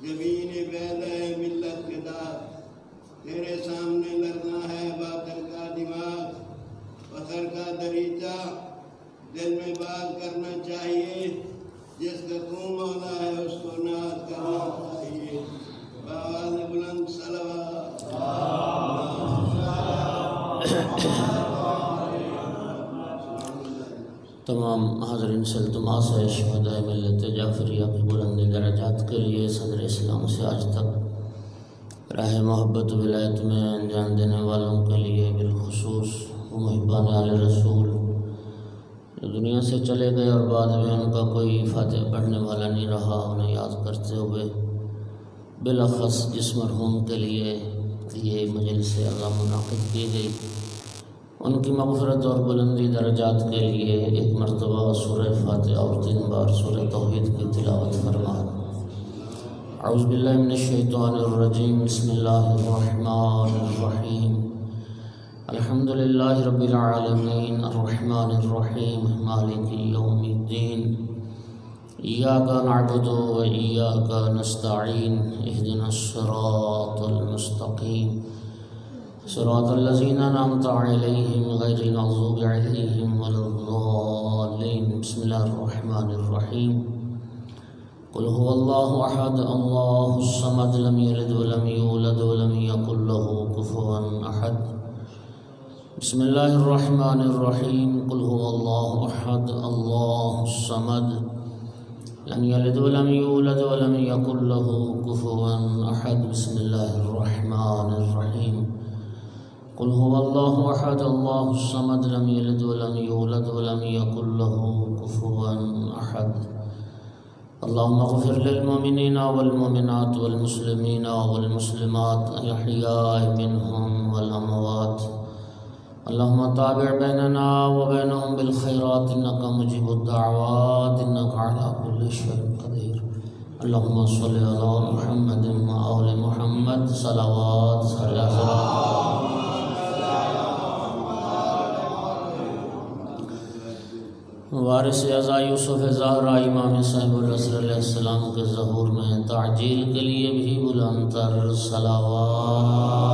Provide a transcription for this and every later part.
جبین بیض ہے ملت کے داغ، تیرے سامنے لڑنا ہے باطل کا دماغ، پتھر کا دریچہ دل میں بات کرنا چاہیے، جس کا تو مولا ہے اس کو ناز کرنا چاہیے، بآواز بلند صلوات۔ تمام حاضرین سے التماس ہے شہدائے ملت جعفریہ کی بلند درجات کے لیے صدر اسلام سے آج تک راہ محبت ولایت میں انجام دینے والوں کے لیے بالخصوص محبان آل رسول جو دنیا سے چلے گئے اور بعد میں ان کا کوئی فاتح پڑھنے والا نہیں رہا، انہیں یاد کرتے ہوئے بالاخص جس مرحوم کے لیے یہ مجلس اعظم منعقد کی گئی، ان کی مغفرت اور بلندی درجات کے لیے ایک مرتبہ سورہ فاتحہ اور 3 بار سورہ توحید کی تلاوت فرمائیں۔ اعوذ باللہ من الشیطان الرجیم، بسم اللہ الرحمن الرحیم، الحمد للہ رب العالمین، الرحمن الرحیم، مالک یوم الدین، ایاک نعبد و ایاک نستعین، اہدنا الصراط المستقیم، صراط الذین انعمت علیہم غیر المغضوب علیہم ولا الضالین۔ بسم اللہ الرحمن الرحیم، قل هو اللہ احد اللہ الصمد لم یلد ولم یولد ولم یکن له کفوا احد۔ بسم اللہ الرحمن الرحیم، قل هو اللہ احد اللہ الصمد لم یلد ولم یولد ولم یکن له کفوا احد۔ بسم اللہ الرحمن الرحیم، قل هو اللہ احد اللہ الصمد لم یلد ولم یولد ولم یکن له کفوا احد۔ اللهم اغفر للمؤمنین والمؤمنات والمسلمین والمسلمات الاحیاء منهم والاموات، اللهم تابع بیننا وبینهم بالخیرات انک مجیب الدعوات انک علی کل شیء قدیر۔ اللهم صل علی محمد وآل محمد، صلوات صلوات۔ وارث اعزا یوسف زہرا امام صاحب العصر علیہ السلام کے ظہور میں تعجیل کے لیے بھی بلند تر صلوات۔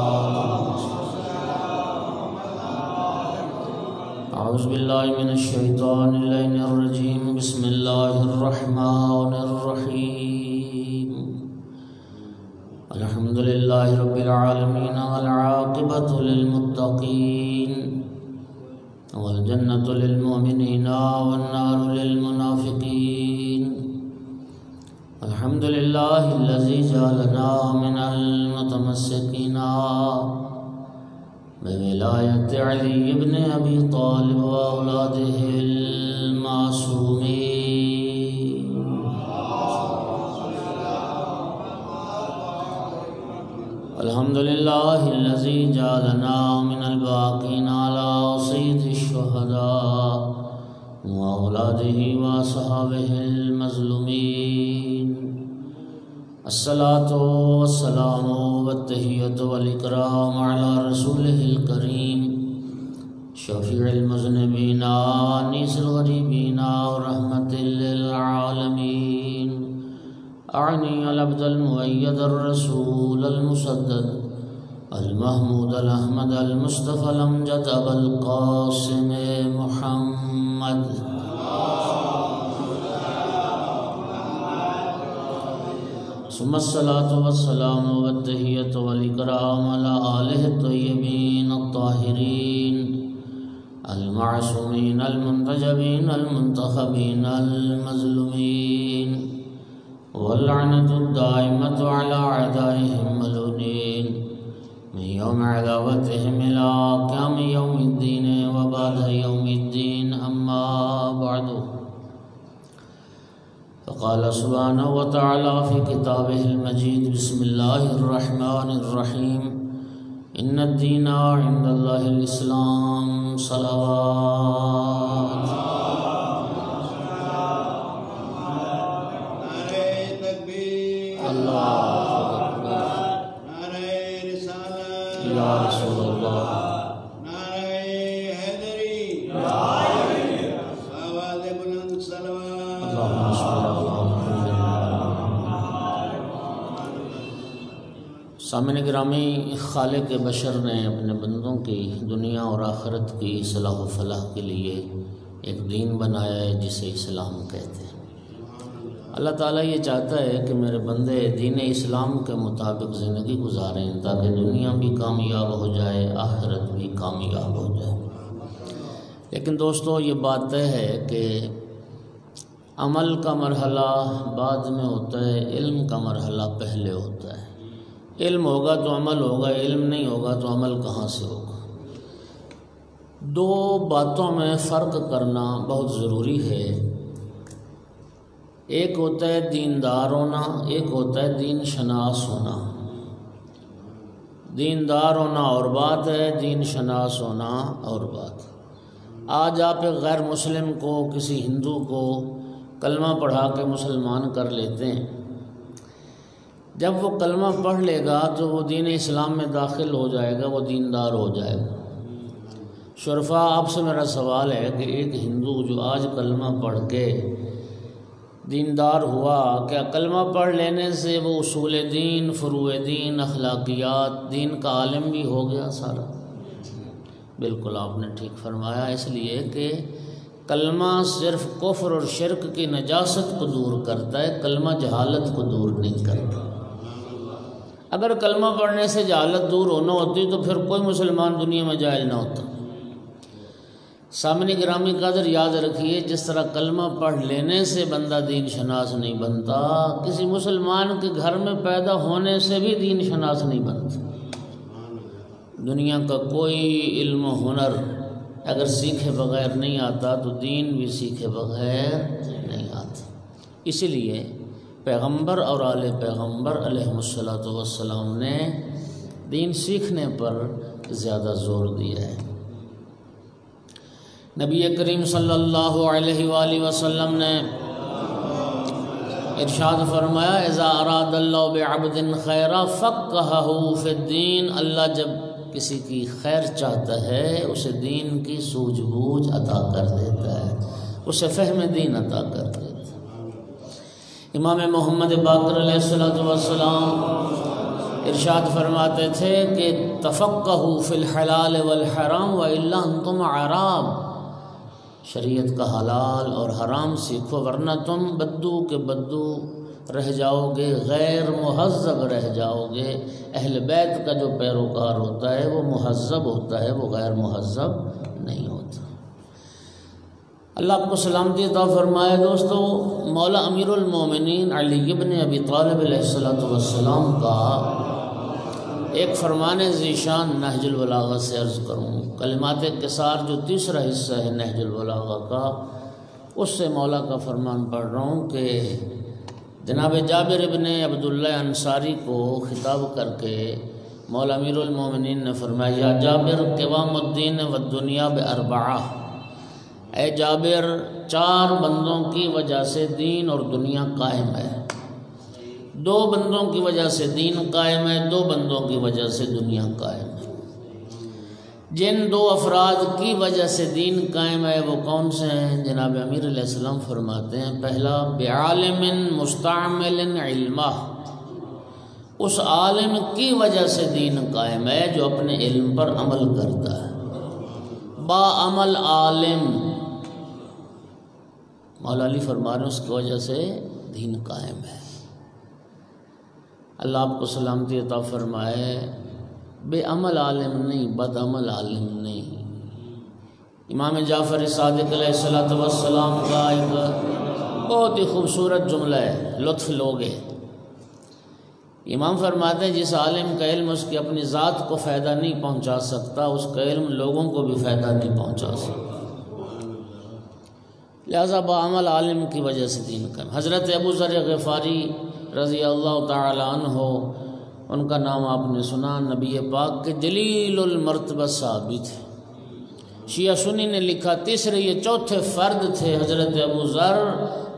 اعوذ باللہ من الشیطان اللعین الرجیم، بسم اللہ الرحمن الرحیم، الحمد للہ رب العالمین والعاقبۃ للمتقین والجنة للمؤمنین والنار للمنافقین، الحمد للہ الذی جعلنا من المتمسکین بولایت علی بن ابی طالب واولادہ المعصومین، الحمد للہ الذی جعلنا من الباقین علی صید الشہداء واولادہ واصحابہ المظلومین، الصلاۃ والسلام والتحیۃ والاکرام علی رسولہ الکریم شفیع المذنبین انیس الغریبین ورحمۃ للعالمین، اعنی العبد المؤید الرسول المسدد المحمود الاحمد المصطفى الامجد ابا القاسم محمد، ثم الصلاة والسلام والتحیۃ والاکرام علی آلہ الطیبین الطاہرین المعصومین المنتجبین المنتخبین المظلومین، واللعنة الدائمة على أعدائهم ملعونين من يوم عداوتهم إلى قيام يوم الدين وبعد يوم الدين، أما بعد، فقال سبحانه وتعالى في كتابه المجيد، بسم الله الرحمن الرحيم، إن الدين عند الله الإسلام، صلوات۔ یا رسول اللہ، نعرہ حیدری، آواز بلند صلوات۔ اللہم صل علی محمد سامعین گرامی، خالق بشر نے اپنے بندوں کی دنیا اور آخرت کی صلاح و فلاح کے لیے ایک دین بنایا ہے جسے اسلام کہتے ہیں۔ اللہ تعالیٰ یہ چاہتا ہے کہ میرے بندے دین اسلام کے مطابق زندگی گزاریں تاکہ دنیا بھی کامیاب ہو جائے، آخرت بھی کامیاب ہو جائے۔ لیکن دوستو، یہ بات طے ہے کہ عمل کا مرحلہ بعد میں ہوتا ہے، علم کا مرحلہ پہلے ہوتا ہے۔ علم ہوگا تو عمل ہوگا، علم نہیں ہوگا تو عمل کہاں سے ہوگا؟ دو باتوں میں فرق کرنا بہت ضروری ہے۔ ایک ہوتا ہے دیندار ہونا، ایک ہوتا ہے دین شناس ہونا۔ دیندار ہونا اور بات ہے، دین شناس ہونا اور بات۔ آج آپ ایک غیر مسلم کو، کسی ہندو کو کلمہ پڑھا کے مسلمان کر لیتے ہیں۔ جب وہ کلمہ پڑھ لے گا تو وہ دین اسلام میں داخل ہو جائے گا، وہ دیندار ہو جائے گا۔ شرفا، آپ سے میرا سوال ہے کہ ایک ہندو جو آج کلمہ پڑھ کے دیندار ہوا، کیا کلمہ پڑھ لینے سے وہ اصول دین، فروع دین، اخلاقیات، دین کا عالم بھی ہو گیا سارا؟ بالکل آپ نے ٹھیک فرمایا، اس لیے کہ کلمہ صرف کفر اور شرک کی نجاست کو دور کرتا ہے، کلمہ جہالت کو دور نہیں کرتا۔ اگر کلمہ پڑھنے سے جہالت دور ہونا ہوتی تو پھر کوئی مسلمان دنیا میں جائز نہ ہوتا۔ سامعین گرامی قدر یاد رکھیے، جس طرح کلمہ پڑھ لینے سے بندہ دین شناس نہیں بنتا، کسی مسلمان کے گھر میں پیدا ہونے سے بھی دین شناس نہیں بنتا۔ دنیا کا کوئی علم و ہنر اگر سیکھے بغیر نہیں آتا تو دین بھی سیکھے بغیر نہیں آتا۔ اسی لیے پیغمبر اور آل پیغمبر علیہ السلام نے دین سیکھنے پر زیادہ زور دیا ہے۔ نبی کریم صلی اللہ علیہ وآلہ وسلم نے ارشاد فرمایا، اذا اراد اللہ بعبد خیرا فقہہ فی الدین۔ اللہ جب کسی کی خیر چاہتا ہے اسے دین کی سوجھ بوجھ عطا کر دیتا ہے، اسے فہم دین عطا کر دیتا ہے۔ امام محمد باقر علیہ السلام ارشاد فرماتے تھے کہ تفقہوا فی الحلال والحرام والا انتم عراب۔ شریعت کا حلال اور حرام سیکھو ورنہ تم بدو کے بدو رہ جاؤ گے، غیر مہذب رہ جاؤ گے۔ اہل بیت کا جو پیروکار ہوتا ہے وہ مہذب ہوتا ہے، وہ غیر مہذب نہیں ہوتا۔ اللہ آپ کو سلامتی عطا فرمائے۔ دوستو، مولا امیر المومنین علی بن ابی طالب علیہ السلام کا ایک فرمان ذیشان نہج البلاغہ سے عرض کروں۔ کلمات قصار جو تیسرا حصہ ہے نہج البلاغہ کا، اس سے مولا کا فرمان پڑھ رہا ہوں کہ جناب جابر ابن عبداللہ انصاری کو خطاب کر کے مولا امیر المومنین نے فرمایا، یا جابر قوام الدین والدنیا باربعہ، اے جابر، چار بندوں کی وجہ سے دین اور دنیا قائم ہے۔ دو بندوں کی وجہ سے دین قائم ہے، دو بندوں کی وجہ سے دنیا قائم ہے۔ جن دو افراد کی وجہ سے دین قائم ہے وہ کون سے ہیں؟ جناب امیر علیہ السلام فرماتے ہیں، پہلا بعالم مستعمل علمہ، اس عالم کی وجہ سے دین قائم ہے جو اپنے علم پر عمل کرتا ہے۔ با عمل عالم، مولا علی فرما رہے ہیں اس کی وجہ سے دین قائم ہے۔ اللہ آپ کو سلامتی عطا فرمائے۔ بے عمل عالم نہیں، بد عمل عالم نہیں۔ امام جعفر صادق علیہ السلام کا ایک بہت ہی خوبصورت جملہ ہے، لطف لوگے۔ امام فرماتے ہیں جس عالم کا علم اس کی اپنی ذات کو فائدہ نہیں پہنچا سکتا، اس کا علم لوگوں کو بھی فائدہ نہیں پہنچا سکتا۔ لہذا بعمل عالم کی وجہ سے دین قائم۔ حضرت ابو ذر غفاری رضی اللہ تعالی عنہ، ان کا نام آپ نے سنا، نبی پاک کے جلیل المرتبہ صحابی تھے۔ شیعہ سنی نے لکھا تیسرے یہ چوتھے فرد تھے حضرت ابو ذر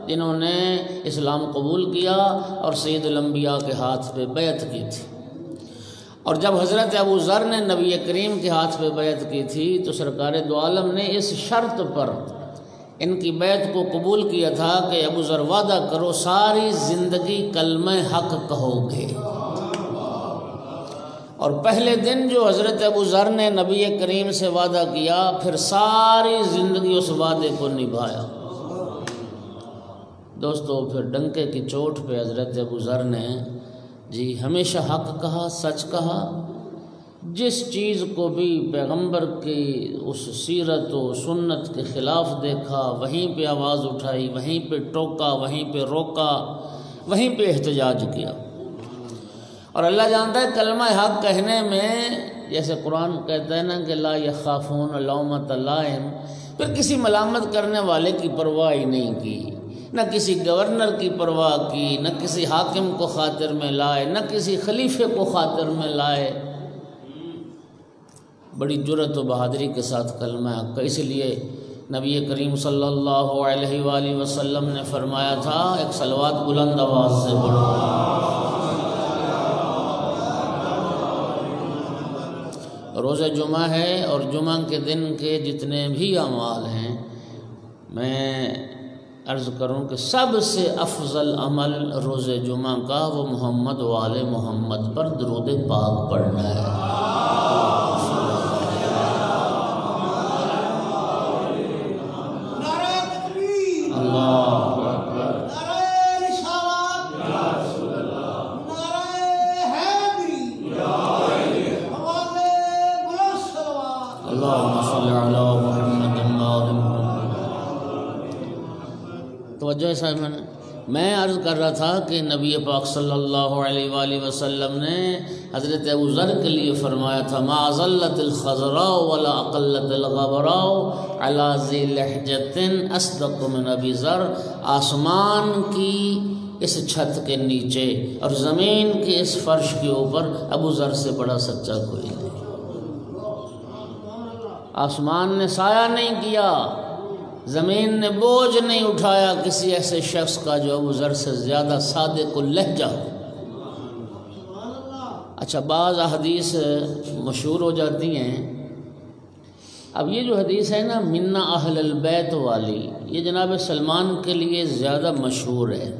جنہوں نے اسلام قبول کیا اور سید الانبیاء کے ہاتھ پہ بیعت کی تھی۔ اور جب حضرت ابو ذر نے نبی کریم کے ہاتھ پہ بیعت کی تھی تو سرکار دو عالم نے اس شرط پر ان کی بیعت کو قبول کیا تھا کہ ابو ذر وعدہ کرو ساری زندگی کلمہ حق کہو گے۔ اور پہلے دن جو حضرت ابو ذر نے نبی کریم سے وعدہ کیا، پھر ساری زندگی اس وعدے کو نبھایا۔ دوستو پھر ڈنکے کی چوٹ پہ حضرت ابو ذر نے ہمیشہ حق کہا، سچ کہا۔ جس چیز کو بھی پیغمبر کی اس سیرت و سنت کے خلاف دیکھا، وہیں پہ آواز اٹھائی، وہیں پہ ٹوکا، وہیں پہ روکا، وہیں پہ احتجاج کیا۔ اور اللہ جانتا ہے کلمہ حق کہنے میں، جیسے قرآن کہتا ہے نا کہ لا یخافون لومۃ لائم، پھر کسی ملامت کرنے والے کی پرواہ ہی نہیں کی، نہ کسی گورنر کی پرواہ کی، نہ کسی حاکم کو خاطر میں لائے، نہ کسی خلیفے کو خاطر میں لائے۔ بڑی جرأت و بہادری کے ساتھ کلمہ حق کا۔ اس لیے نبی کریم صلی اللہ علیہ وآلہ وسلم نے فرمایا تھا، ایک صلوات بلند آواز سے پڑھو۔ روز جمعہ ہے اور جمعہ کے دن کے جتنے بھی اعمال ہیں، میں عرض کروں کہ سب سے افضل عمل روز جمعہ کا وہ محمد و آل محمد پر درود پاک پڑھنا ہے۔ اللہ اکبر، اللہم صلی علی محمد وآل محمد۔ توجہ صاحب، میں عرض کر رہا تھا کہ نبی پاک صلی اللہ علیہ وآلہ وسلم نے حضرت ابو ذر کے لیے فرمایا تھا، ما ظلت الخضراء ولا اقلت الغبراء علی ذی لحجۃ اصدق من ابی ذر۔ آسمان کی اس چھت کے نیچے اور زمین کے اس فرش کے اوپر ابو ذر سے بڑا سچا کوئی نہیں۔ آسمان نے سایہ نہیں کیا، زمین نے بوجھ نہیں اٹھایا کسی ایسے شخص کا جو ابو ذر سے زیادہ صادق اللہجہ ہو۔ اچھا، بعض احادیث مشہور ہو جاتی ہیں۔ اب یہ جو حدیث ہے نا منا اہل البیت والی، یہ جناب سلمان کے لیے زیادہ مشہور ہے۔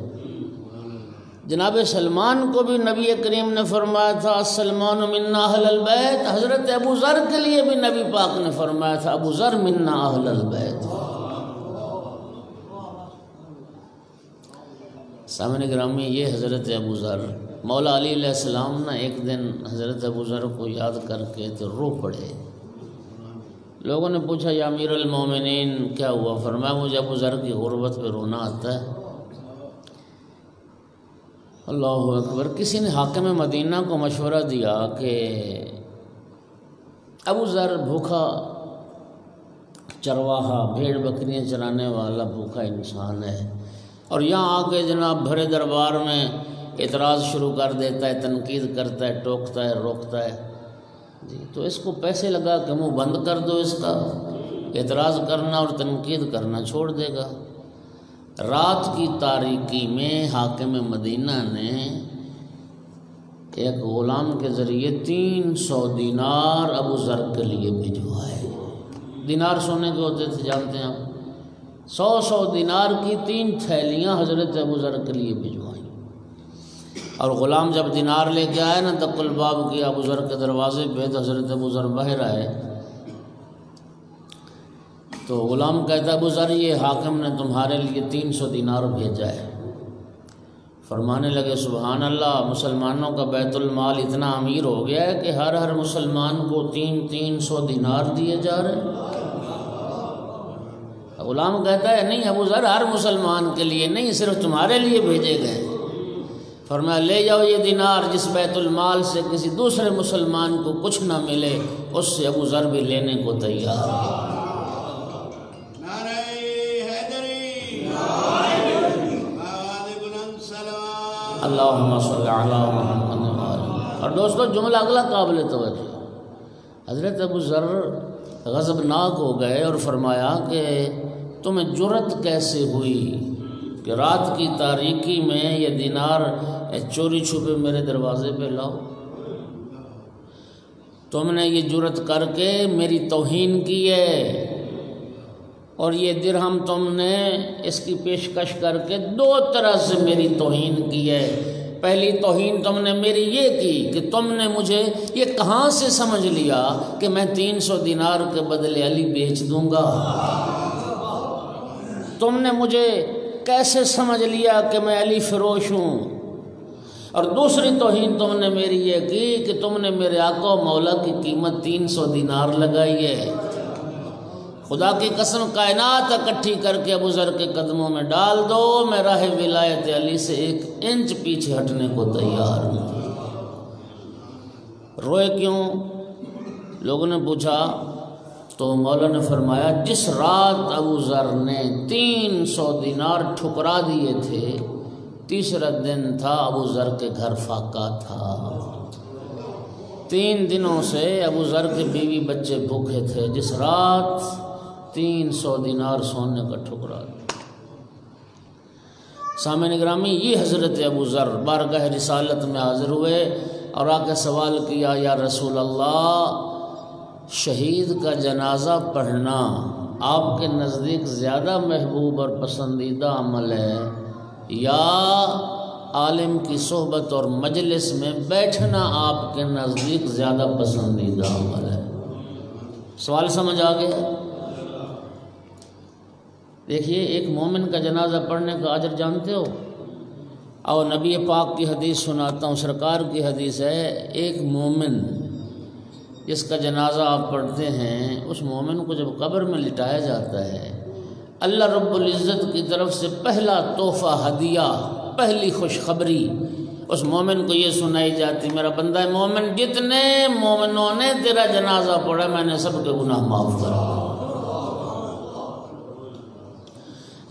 جناب سلمان کو بھی نبی کریم نے فرمایا تھا السلمان منا اہل البیت۔ حضرت ابو ذر کے لیے بھی نبی پاک نے فرمایا تھا ابو ذر منا اہل البیت۔ سامنے گرامی، یہ حضرت ابو ذر، مولا علی علیہ السلام نے ایک دن حضرت ابو ذر کو یاد کر کے تو رو پڑے۔ لوگوں نے پوچھا یا امیر المومنین کیا ہوا؟ فرمایا مجھے ابو ذر کی غربت پہ رونا آتا ہے۔ اللہ اکبر۔ کسی نے حاکم مدینہ کو مشورہ دیا کہ ابو ذر بھوکا چرواہا، بھیڑ بکریاں چرانے والا بھوکا انسان ہے، اور یہاں آ کے جناب بھرے دربار میں اعتراض شروع کر دیتا ہے، تنقید کرتا ہے، ٹوکتا ہے، روکتا ہے۔ تو اس کو پیسے لگا کہ منہ بند کر دو، اس کا اعتراض کرنا اور تنقید کرنا چھوڑ دے گا۔ رات کی تاریکی میں حاکم مدینہ نے ایک غلام کے ذریعے 300 دینار ابو ذر کے لیے بھجوائے۔ دینار سونے کے ہوتے تھے، جانتے ہیں آپ۔ 100 دینار کی 3 تھیلیاں حضرت ابو ذر کے لیے بھجوائیں۔ اور غلام جب دینار لے کے آئے نا دق الباب کی ابو ذر کے دروازے پہ، تو حضرت ابو ذر باہر آئے تو غلام کہتا ہے ابو ذر یہ حاکم نے تمہارے لیے 300 دینار بھیجا ہے۔ فرمانے لگے سبحان اللہ، مسلمانوں کا بیت المال اتنا امیر ہو گیا ہے کہ ہر مسلمان کو 300 دینار دیے جا رہے ہیں۔ غلام کہتا ہے نہیں ابو ذر، ہر مسلمان کے لیے نہیں، صرف تمہارے لیے بھیجے گئے۔ فرمایا لے جاؤ یہ دینار، جس بیت المال سے کسی دوسرے مسلمان کو کچھ نہ ملے اس سے ابو ذر بھی لینے کو تیار ہے۔ اللہم صلی علی محمد۔ اور دوستو جملہ اگلا قابل توجہ، حضرت ابو ذر غضبناک ہو گئے اور فرمایا کہ تمہیں جرأت کیسے ہوئی کہ رات کی تاریکی میں یہ دینار چوری چھپے میرے دروازے پہ لاؤ؟ تم نے یہ جرأت کر کے میری توہین کی ہے، اور یہ درہم تم نے اس کی پیشکش کر کے 2 طرح سے میری توہین کی ہے۔ پہلی توہین تم نے میری یہ کی کہ تم نے مجھے یہ کہاں سے سمجھ لیا کہ میں 300 دینار کے بدلے علی بیچ دوں گا؟ تم نے مجھے کیسے سمجھ لیا کہ میں علی فروش ہوں؟ اور دوسری توہین تم نے میری یہ کی کہ تم نے میرے آقا و مولا کی قیمت 300 دینار لگائی ہے۔ خدا کی قسم کائنات اکٹھی کر کے ابو ذر کے قدموں میں ڈال دو، میں راہ ولایت علی سے 1 انچ پیچھے ہٹنے کو تیار ہوں۔ روئے کیوں؟ لوگوں نے پوچھا تو مولا نے فرمایا جس رات ابو ذر نے 300 دینار ٹھکرا دیے تھے، تیسرا دن تھا، ابو ذر کے گھر فاقہ تھا۔ 3 دنوں سے ابو ذر کے بیوی بچے بھوکے تھے، جس رات 300 دینار سونے کا ٹھکرا دیا۔ سامعین گرامی، یہ حضرت ابو ذر بارگاہ رسالت میں حاضر ہوئے اور آ کے سوال کیا، یا رسول اللہ، شہید کا جنازہ پڑھنا آپ کے نزدیک زیادہ محبوب اور پسندیدہ عمل ہے یا عالم کی صحبت اور مجلس میں بیٹھنا آپ کے نزدیک زیادہ پسندیدہ عمل ہے؟ سوال سمجھ آ گیا؟ دیکھیے، ایک مومن کا جنازہ پڑھنے کا اجر جانتے ہو؟ اور نبی پاک کی حدیث سناتا ہوں، سرکار کی حدیث ہے، ایک مومن جس کا جنازہ آپ پڑھتے ہیں، اس مومن کو جب قبر میں لٹایا جاتا ہے، اللہ رب العزت کی طرف سے پہلا تحفہ، ہدیہ، پہلی خوشخبری اس مومن کو یہ سنائی جاتی، میرا بندہ مومن، جتنے مومنوں نے تیرا جنازہ پڑھا میں نے سب کے گناہ معاف کر دیا۔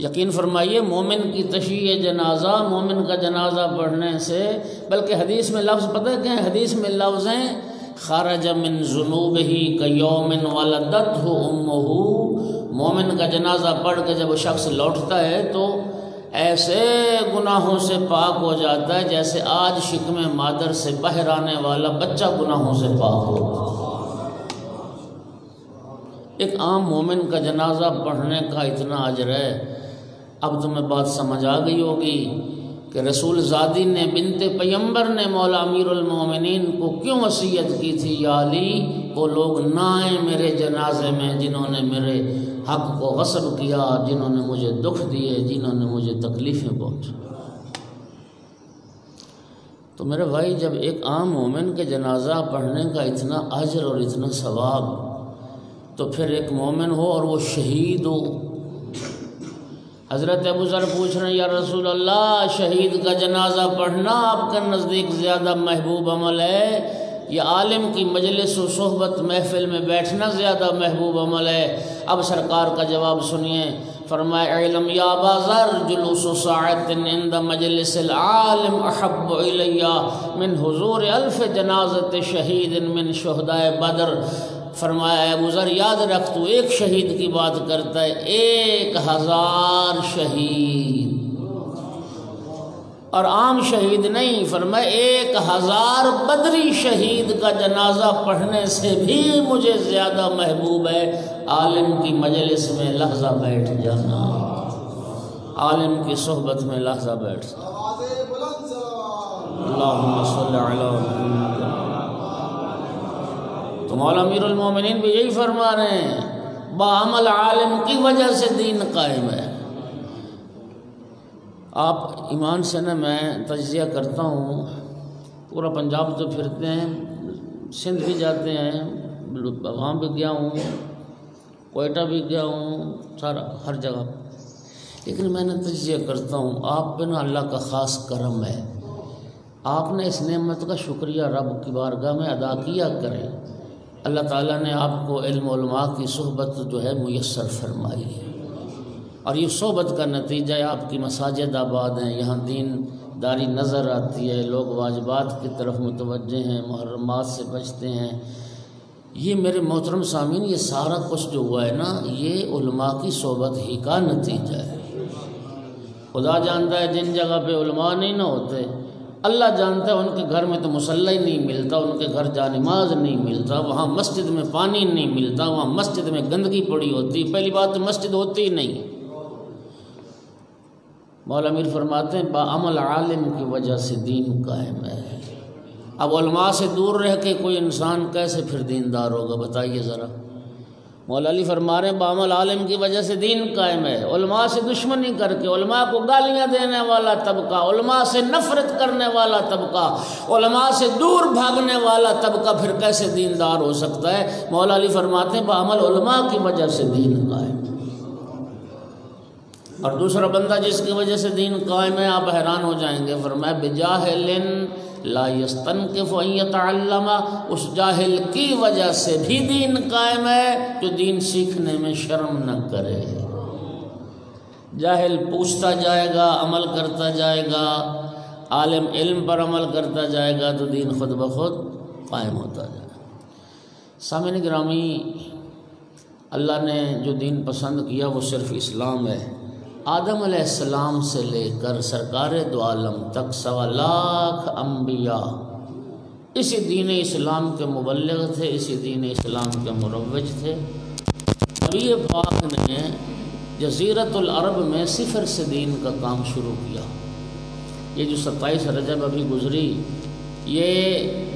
یقین فرمائیے، مومن کی تشییع جنازہ، مومن کا جنازہ پڑھنے سے، بلکہ حدیث میں لفظ پتہ ہے کیا ہے؟ حدیث میں لفظ ہیں خرج من ذنوبہ کیوم ولدتہ امہ۔ مومن کا جنازہ پڑھ کے جب وہ شخص لوٹتا ہے تو ایسے گناہوں سے پاک ہو جاتا ہے جیسے آج شکم مادر سے باہر آنے والا بچہ گناہوں سے پاک ہو۔ ایک عام مومن کا جنازہ پڑھنے کا اتنا اجر ہے۔ اب تمہیں بات سمجھ آ گئی ہوگی کہ رسول زادی نے بنت پیمبر نے مولا امیر المومنین کو کیوں وصیت کی تھی، یا علی، وہ لوگ نہ آئیں میرے جنازے میں جنہوں نے میرے حق کو غصب کیا، جنہوں نے مجھے دکھ دیے، جنہوں نے مجھے تکلیفیں پہنچی۔ تو میرے بھائی، جب ایک عام مومن کے جنازہ پڑھنے کا اتنا اجر اور اتنا ثواب، تو پھر ایک مومن ہو اور وہ شہید ہو۔ حضرت ابو ذر پوچھ رہے ہیں، یا رسول اللہ، شہید کا جنازہ پڑھنا آپ کے نزدیک زیادہ محبوب عمل ہے یا عالم کی مجلس و صحبت محفل میں بیٹھنا زیادہ محبوب عمل ہے؟ اب سرکار کا جواب سنیے، فرمایا، اعلم یا ابا ذر، جلوس ساعت عند مجلس العالم احب الی من حضور 1000 جنازت شہید من شہداء بدر۔ فرمایا، ابو ذر، یاد رکھ، تو ایک شہید کی بات کرتا ہے، 1000 شہید، اور عام شہید نہیں۔ فرمایا 1000 بدری شہید کا جنازہ پڑھنے سے بھی مجھے زیادہ محبوب ہے عالم کی مجلس میں لحظہ بیٹھ جانا، عالم کی صحبت میں لحظہ بیٹھ جانا۔ اللہم صلی علی محمد۔ تو مولا امیر المومنین بھی یہی فرما رہے ہیں، بعمل عالم کی وجہ سے دین قائم ہے۔ آپ ایمان سے نا، میں تجزیہ کرتا ہوں، پورا پنجاب تو پھرتے ہیں، سندھ بھی جاتے ہیں، وہاں بھی گیا ہوں، کوئٹہ بھی گیا ہوں، سارا ہر جگہ، لیکن میں نے تجزیہ کرتا ہوں، آپ پہ نا اللہ کا خاص کرم ہے، آپ نے اس نعمت کا شکریہ رب کی بارگاہ میں ادا کیا کریں۔ اللہ تعالیٰ نے آپ کو علم علماء کی صحبت جو ہے میسر فرمائی ہے، اور یہ صحبت کا نتیجہ ہے آپ کی مساجد آباد ہیں، یہاں دین داری نظر آتی ہے، لوگ واجبات کی طرف متوجہ ہیں، محرمات سے بچتے ہیں۔ یہ میرے محترم سامعین، یہ سارا کچھ جو ہوا ہے نا، یہ علماء کی صحبت ہی کا نتیجہ ہے۔ خدا جانتا ہے جن جگہ پہ علماء نہیں نہ ہوتے، اللہ جانتا ہے ان کے گھر میں تو مصلی نہیں ملتا، ان کے گھر جانماز نہیں ملتا، وہاں مسجد میں پانی نہیں ملتا، وہاں مسجد میں گندگی پڑی ہوتی، پہلی بات تو مسجد ہوتی ہی نہیں، مولا میر فرماتے ہیں بعمل عالم کی وجہ سے دین قائم ہے۔ اب علماء سے دور رہ کے کوئی انسان کیسے پھر دیندار ہوگا بتائیے ذرا۔ مولا علی فرما رہے ہیں بعمل عالم کی وجہ سے دین قائم ہے۔ علماء سے دشمنی کر کے، علماء کو گالیاں دینے والا طبقہ، علماء سے نفرت کرنے والا طبقہ، علماء سے دور بھاگنے والا طبقہ پھر کیسے دیندار ہو سکتا ہے؟ مولا علی فرماتے ہیں بعمل علماء کی وجہ سے دین قائم ہے۔ اور دوسرا بندہ جس کی وجہ سے دین قائم ہے، آپ حیران ہو جائیں گے، فرمایا بجاہل لا یستنکف ان یتعلم، اس جاہل کی وجہ سے بھی دین قائم ہے جو دین سیکھنے میں شرم نہ کرے۔ جاہل پوچھتا جائے گا، عمل کرتا جائے گا، عالم علم پر عمل کرتا جائے گا تو دین خود بخود قائم ہوتا جائے گا۔ سامعین گرامی، اللہ نے جو دین پسند کیا وہ صرف اسلام ہے۔ آدم علیہ السلام سے لے کر سرکار دو عالم تک 1.25 لاکھ انبیاء اسی دین اسلام کے مبلغ تھے، اسی دین اسلام کے مروج تھے۔ نبی پاک نے جزیرت العرب میں صفر سے دین کا کام شروع کیا۔ یہ جو 27 رجب ابھی گزری، یہ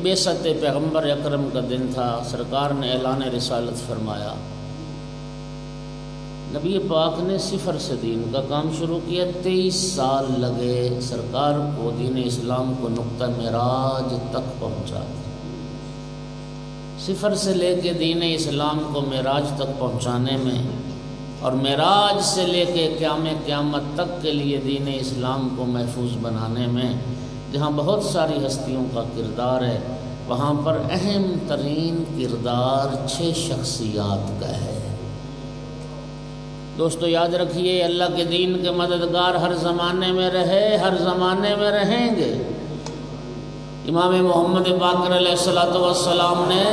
بعثت پیغمبر اکرم کا دن تھا۔ سرکار نے اعلان رسالت فرمایا۔ نبی پاک نے صفر سے دین کا کام شروع کیا۔ 23 سال لگے سرکار کو دین اسلام کو نقطہ معراج تک پہنچا دیا۔ صفر سے لے کے دین اسلام کو معراج تک پہنچانے میں، اور معراج سے لے کے قیامت تک کے لیے دین اسلام کو محفوظ بنانے میں جہاں بہت ساری ہستیوں کا کردار ہے، وہاں پر اہم ترین کردار 6 شخصیات کا ہے۔ دوستو یاد رکھیے، اللہ کے دین کے مددگار ہر زمانے میں رہے، ہر زمانے میں رہیں گے۔ امام محمد باقر علیہ السلام نے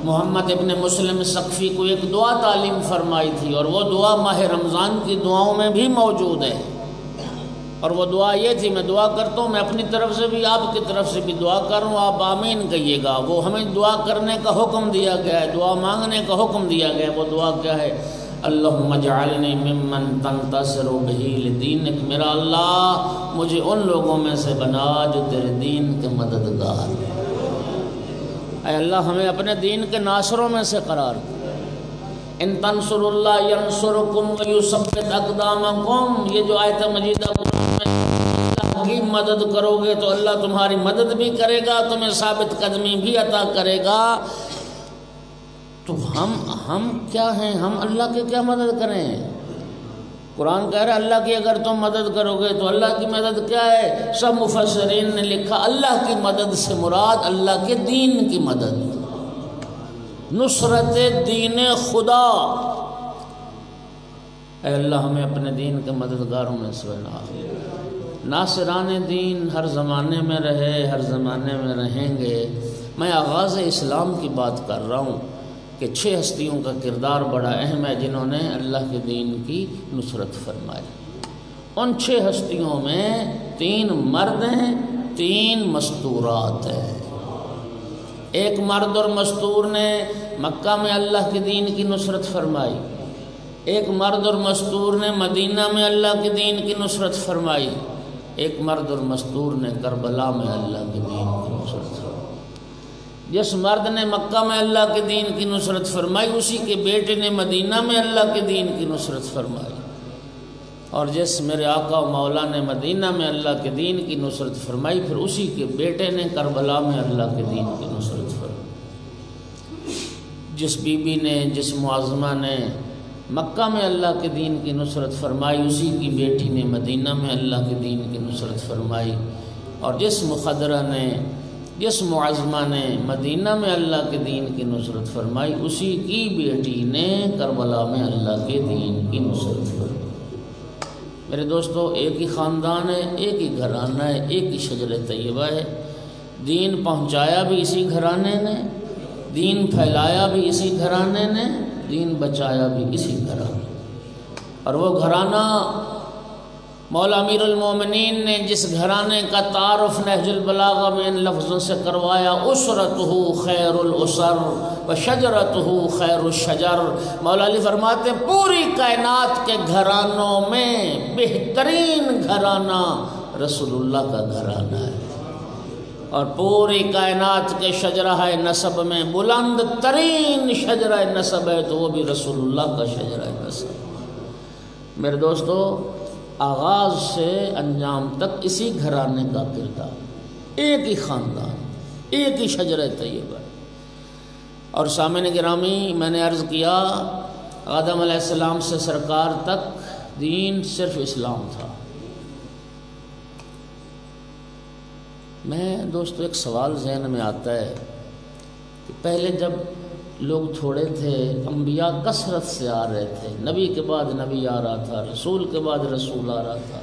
محمد ابن مسلم سقفی کو ایک دعا تعلیم فرمائی تھی، اور وہ دعا ماہ رمضان کی دعاؤں میں بھی موجود ہے۔ اور وہ دعا یہ تھی، میں دعا کرتا ہوں، میں اپنی طرف سے بھی، آپ کی طرف سے بھی دعا کروں، آپ آمین کہیے گا۔ وہ ہمیں دعا کرنے کا حکم دیا گیا ہے، دعا مانگنے کا حکم دیا گیا ہے۔ وہ دعا کیا ہے؟ اللہم اجعلنی ممن تنتصر بہ لدینک، میرا اللہ مجھے ان لوگوں میں سے بنا جو تیرے دین کے مددگار ہیں۔ اے اللہ ہمیں اپنے دین کے ناصروں میں سے قرار دے۔ ان تنصر اللہ ینصرکم ویثبت اقدامکم، یہ جو آیت مجیدہ اللہ کی مدد کرو گے تو اللہ تمہاری مدد بھی کرے گا، تمہیں ثابت قدمی بھی عطا کرے گا۔ تو ہم کیا ہیں؟ ہم اللہ کی کیا مدد کریں؟ قرآن کہہ رہا ہے اللہ کی اگر تم مدد کرو گے تو اللہ کی مدد کیا ہے؟ سب مفسرین نے لکھا اللہ کی مدد سے مراد اللہ کے دین کی مدد، نصرت دین خدا۔ اے اللہ ہمیں اپنے دین کے مددگاروں میں سے بنا۔ ناصران دین ہر زمانے میں رہے، ہر زمانے میں رہیں گے۔ میں آغاز اسلام کی بات کر رہا ہوں کہ 6 ہستیوں کا کردار بڑا اہم ہے جنہوں نے اللہ کے دین کی نصرت فرمائی۔ ان 6 ہستیوں میں 3 مرد ہیں، 3 مستورات ہیں۔ ایک مرد اور مستور نے مکہ میں اللہ کے دین کی نصرت فرمائی، ایک مرد اور مستور نے مدینہ میں اللہ کے دین کی نصرت فرمائی، ایک مرد اور مستور نے کربلا میں اللہ کے دین کی نصرت فرمائی۔ جس مرد نے مکہ میں اللہ کے دین کی نصرت فرمائی، اسی کے بیٹے نے مدینہ میں اللہ کے دین کی نصرت فرمائی، اور جس میرے آقا و مولا نے مدینہ میں اللہ کے دین کی نصرت فرمائی، پھر اسی کے بیٹے نے کربلا میں اللہ کے دین کی نصرت فرمائی۔ جس بی بی نے، جس معظمہ نے مکہ میں اللہ کے دین کی نصرت فرمائی، اسی کی بیٹی نے مدینہ میں اللہ کے دین کی نصرت فرمائی، اور جس مخدرہ نے، جس معظمہ نے مدینہ میں اللہ کے دین کی نصرت فرمائی، اسی کی بیٹی نے کربلا میں اللہ کے دین کی نصرت فرمائی۔ میرے دوستو، ایک ہی خاندان ہے، ایک ہی گھرانہ ہے، ایک ہی شجر طیبہ ہے۔ دین پہنچایا بھی اسی گھرانے نے، دین پھیلایا بھی اسی گھرانے نے، دین بچایا بھی اسی گھرانے۔ اور وہ گھرانہ مولا امیر المومنین نے جس گھرانے کا تعارف نہج البلاغہ میں ان لفظوں سے کروایا، اسرتہ خیر الاسر و شجرتہ خیر الشجر، مولا علی فرماتے ہیں پوری کائنات کے گھرانوں میں بہترین گھرانہ رسول اللہ کا گھرانہ ہے، اور پوری کائنات کے شجرہ نسب میں بلند ترین شجرہ نسب ہے تو وہ بھی رسول اللہ کا شجرہ نسب۔ میرے دوستو، آغاز سے انجام تک اسی گھرانے کا کردار، ایک ہی خاندان، ایک ہی شجرہ طیبہ۔ اور سامعین گرامی، میں نے عرض کیا آدم علیہ السلام سے سرکار تک دین صرف اسلام تھا۔ میں دوستو ایک سوال ذہن میں آتا ہے کہ پہلے جب لوگ تھوڑے تھے، انبیاء کثرت سے آ رہے تھے، نبی کے بعد نبی آ رہا تھا، رسول کے بعد رسول آ رہا تھا،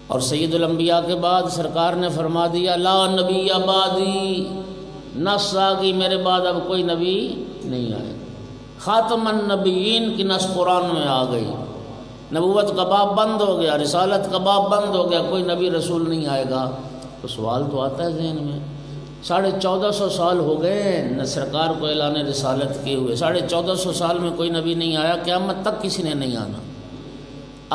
اور سید الانبیاء کے بعد سرکار نے فرما دیا لا نبی بعدی، نص آ گئی میرے بعد اب کوئی نبی نہیں آئے گا، خاتم النبیین کی نص قرآن میں آ گئی، نبوت کا باب بند ہو گیا، رسالت کا باب بند ہو گیا، کوئی نبی رسول نہیں آئے گا۔ تو سوال تو آتا ہے ذہن میں، 1450 سال ہو گئے سرکار کو اعلان رسالت کیے ہوئے، 1450 سال میں کوئی نبی نہیں آیا، قیامت تک کسی نے نہیں آنا۔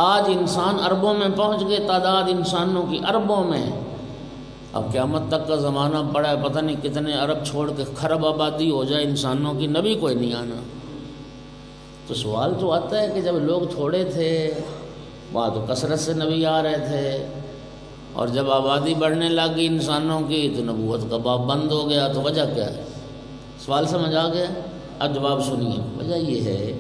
آج انسان اربوں میں پہنچ گئے، تعداد انسانوں کی اربوں میں، اب قیامت تک کا زمانہ پڑا ہے، پتہ نہیں کتنے ارب چھوڑ کے خراب آبادی ہو جائے انسانوں کی، نبی کوئی نہیں آنا۔ تو سوال تو آتا ہے کہ جب لوگ تھوڑے تھے وہاں تو کثرت سے نبی آ رہے تھے، اور جب آبادی بڑھنے لگی انسانوں کی تو نبوت کا باب بند ہو گیا، تو وجہ کیا ہے؟ سوال سمجھ آ گیا؟ اب جواب سنیے۔ وجہ یہ ہے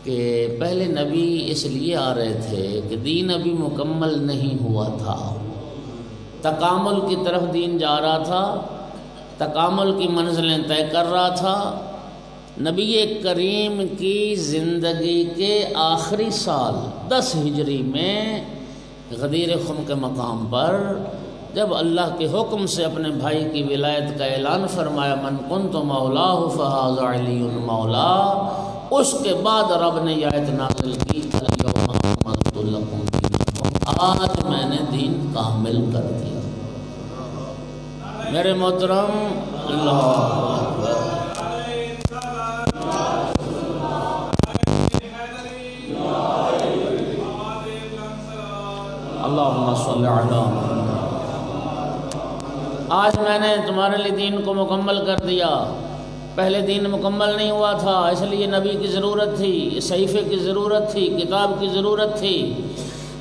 کہ پہلے نبی اس لیے آ رہے تھے کہ دین ابھی مکمل نہیں ہوا تھا، تکامل کی طرف دین جا رہا تھا، تکامل کی منزلیں طے کر رہا تھا۔ نبی کریم کی زندگی کے آخری سال 10 ہجری میں غدیر خم کے مقام پر جب اللہ کے حکم سے اپنے بھائی کی ولایت کا اعلان فرمایا من کنت مولاہ فہذا علی مولا، اس کے بعد رب نے یہ آیت نازل کی الیوم اکملت لکم دینکم، آج میں نے دین کامل کر دیا۔ میرے محترم، اللہ اکبر، اللہم صلی علی محمد، آج میں نے تمہارے لیے دین کو مکمل کر دیا۔ پہلے دین مکمل نہیں ہوا تھا، اس لیے نبی کی ضرورت تھی، صحیفے کی ضرورت تھی، کتاب کی ضرورت تھی۔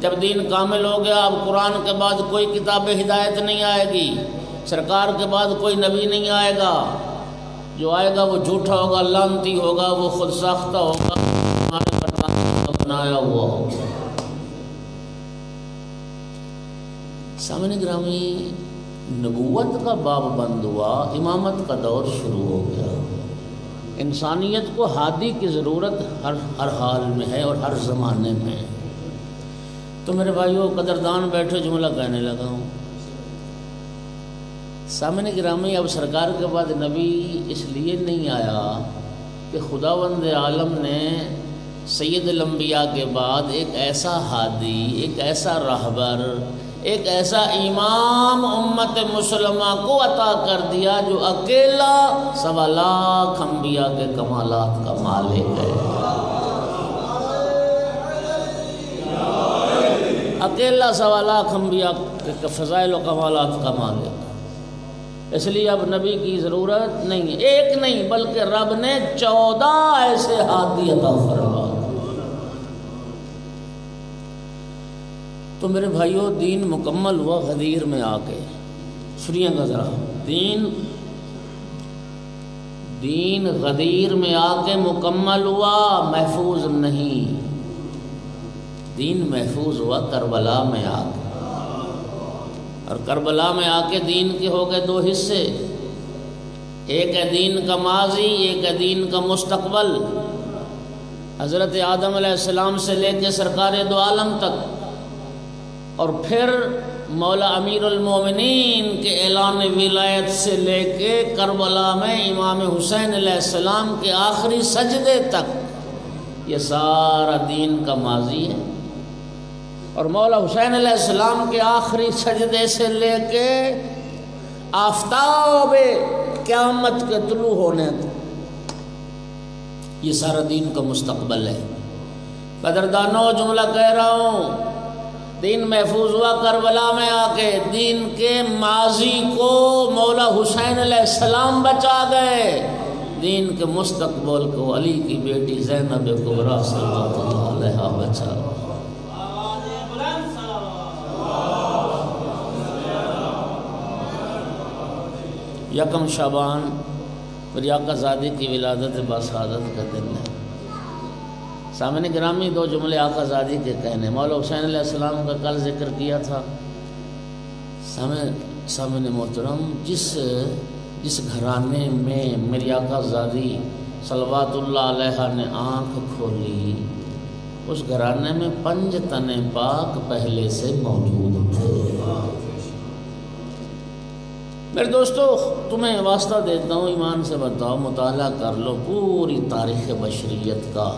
جب دین کامل ہو گیا، اب قرآن کے بعد کوئی کتاب ہدایت نہیں آئے گی، سرکار کے بعد کوئی نبی نہیں آئے گا، جو آئے گا وہ جھوٹا ہوگا، لعنتی ہوگا، وہ خود ساختہ ہوگا، ہمارے بنایا ہوا ہوگا۔ سامعین گرامی، نبوت کا باب بند ہوا، امامت کا دور شروع ہو گیا۔ انسانیت کو ہادی کی ضرورت ہر حال میں ہے اور ہر زمانے میں۔ تو میرے بھائیوں قدردان بیٹھے، جملہ کہنے لگا ہوں۔ سامعین گرامی، اب سرکار کے بعد نبی اس لیے نہیں آیا کہ خداوند عالم نے سید الانبیاء کے بعد ایک ایسا ہادی، ایک ایسا راہبر، ایک ایسا امام امت مسلمہ کو عطا کر دیا جو اکیلا 1.25 لاکھ انبیاء کے کمالات کا مالک ہے، اکیلا 1.25 لاکھ انبیاء کے فضائل و کمالات کا مالک۔ اس لیے اب نبی کی ضرورت نہیں ہے، ایک نہیں بلکہ رب نے 14 ایسے ہادی عطا فرما۔ تو میرے بھائیوں، دین مکمل ہوا غدیر میں آ کے، سنیے گا ذرا، دین غدیر میں آ کے مکمل ہوا، محفوظ نہیں۔ دین محفوظ ہوا کربلا میں آ کے، اور کربلا میں آ کے دین کے ہو گئے 2 حصے، ایک ہے دین کا ماضی، ایک ہے دین کا مستقبل۔ حضرت آدم علیہ السلام سے لے کے سرکار دو عالم تک، اور پھر مولا امیر المومنین کے اعلان ولایت سے لے کے کربلا میں امام حسین علیہ السلام کے آخری سجدے تک، یہ سارا دین کا ماضی ہے، اور مولا حسین علیہ السلام کے آخری سجدے سے لے کے آفتاب قیامت کے طلوع ہونے تک یہ سارا دین کا مستقبل ہے۔ قدردانوں جملہ کہہ رہا ہوں، دین محفوظ ہوا کربلا میں آ کے، دین کے ماضی کو مولا حسین علیہ السلام بچا گئے، دین کے مستقبل کو علی کی بیٹی زینب کبریٰ صلوات اللہ علیہا بچا۔ یکم شعبان میری آقا زادی کی ولادت باسعادت کا دن ہے۔ سامنے گرامی دو جملے آقا زادی کے کہنے، مولا حسین علیہ السلام کا کل ذکر کیا تھا۔ سامنے محترم، جس گھرانے میں میری آقا زادی صلوات اللہ علیہ نے آنکھ کھولی، اس گھرانے میں 5 تن پاک پہلے سے موجود تھے۔ میرے دوستو، تمہیں واسطہ دیتا ہوں، ایمان سے بتاؤ، مطالعہ کر لو پوری تاریخ بشریت کا۔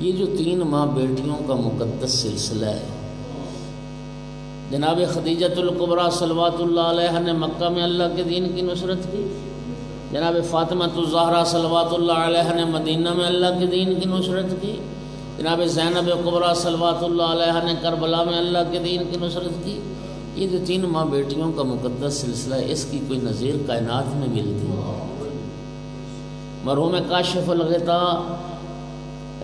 یہ جو 3 ماں بیٹیوں کا مقدس سلسلہ ہے، جناب خدیجۃ الکبریٰ صلوات اللہ علیہ نے مکہ میں اللہ کے دین کی نصرت کی، جناب فاطمہ الزہرا صلوات اللہ علیہ نے مدینہ میں اللہ کے دین کی نصرت کی، جناب زینب کبریٰ صلوات اللہ علیہ نے کربلا میں اللہ کے دین کی نصرت کی۔ یہ جو 3 ماں بیٹیوں کا مقدس سلسلہ ہے، اس کی کوئی نظیر کائنات میں ملتی ہے؟ مرحوم کاشف الغطاء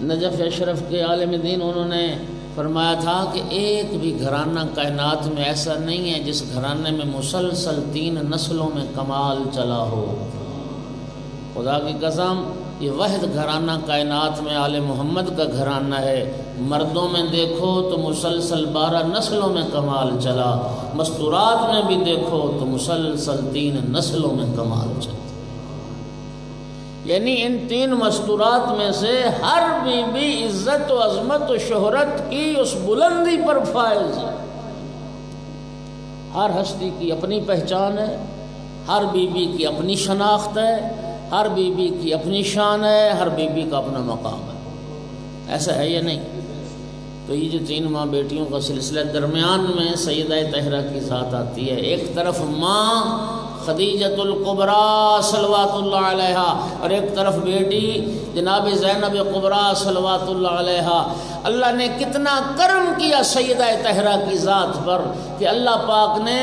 نجف اشرف کے عالم دین، انہوں نے فرمایا تھا کہ ایک بھی گھرانہ کائنات میں ایسا نہیں ہے جس گھرانے میں مسلسل 3 نسلوں میں کمال چلا ہو۔ خدا کی قسم، یہ واحد گھرانہ کائنات میں آل محمد کا گھرانہ ہے۔ مردوں میں دیکھو تو مسلسل 12 نسلوں میں کمال چلا، مستورات میں بھی دیکھو تو مسلسل 3 نسلوں میں کمال چلا۔ یعنی ان 3 مستورات میں سے ہر بی بی عزت و عظمت و شہرت کی اس بلندی پر فائز ہے۔ ہر ہستی کی اپنی پہچان ہے، ہر بی بی کی اپنی شناخت ہے، ہر بی بی کی اپنی شان ہے، ہر بی بی کا اپنا مقام ہے۔ ایسا ہے یا نہیں؟ تو یہ جو 3 ماں بیٹیوں کا سلسلہ، درمیان میں سیدہ طاہرہ کی ذات آتی ہے۔ ایک طرف ماں خدیجۃ الکبریٰ صلوات اللہ علیہا، اور ایک طرف بیٹی جناب زینب کبریٰ صلوات اللہ علیہا۔ اللہ نے کتنا کرم کیا سیدہ طاہرہ کی ذات پر کہ اللہ پاک نے